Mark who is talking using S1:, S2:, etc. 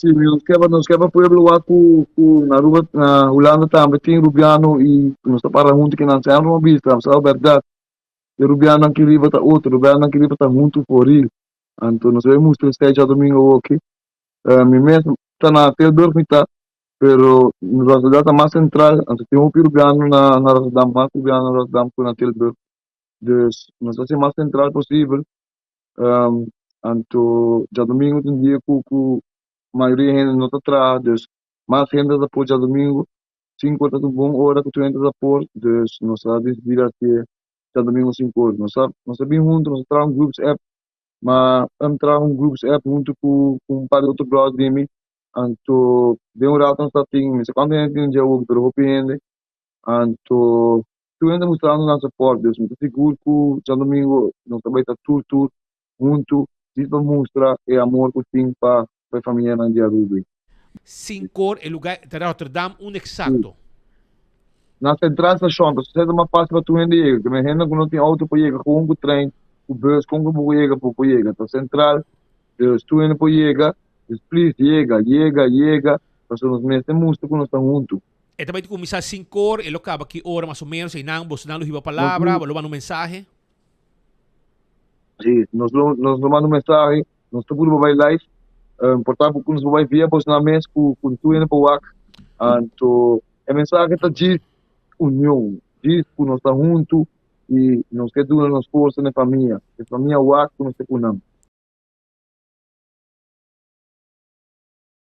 S1: Sim, nos quebra pueblo lá na rua, na Holanda também tem Rubiano e nós para junto que não sei, não vista, sabe a verdade. E Rubiano não queria botar outro, Rubiano não queria botar junto por ele. Então nós vemos que esteja domingo aqui. Mi mesmo está na Teodoro Mita, pero na cidade mais central, então tem um Rubiano na Rotterdam, mais Rubiano na Rotterdam que na Teodoro. Dus nós vamos ser mais central possível. Um, então já domingo tem dia que maioria gente não está atrás, dus mais gente depois já domingo, 5 horas de bom hora que tu entras a pôr, dus nós sabemos vir aqui já domingo 5 horas, nós sabemos junto, nós traz um grupos app, mas entrar um grupos app junto com um par de outros brothers de mim, então de um rato nós está tem, mas quando a gente tem já o grupo ainda, então tu ainda mostrando nosso suporte, dus muito seguro que já domingo nós também está tudo junto, isso para mostrar é amor que tem para a família na dia de
S2: Sincor é lugar de Rotterdam, um exacto.
S1: Na central station, se você uma parte para tu render, que me renda que não tem auto para chegar, com o trem, o bus, com o chegar para chegar, então central, tu ainda para chegar, please, chega, nós nos meses música que nós estamos juntos.
S2: E também kung misa 5 ele acaba que hora mais ou menos e nang bos nang hiba
S1: Nós,
S2: palavra, wala no mensaje.
S1: sim, nós mandamos mensagem, nós estamos por live, portanto, que nós vai via, pois na mesa, com tu ainda para o AC, então, a mensagem está de união, diz que nós estamos juntos e nós queremos nos forças na família, a família o AC que nós temos.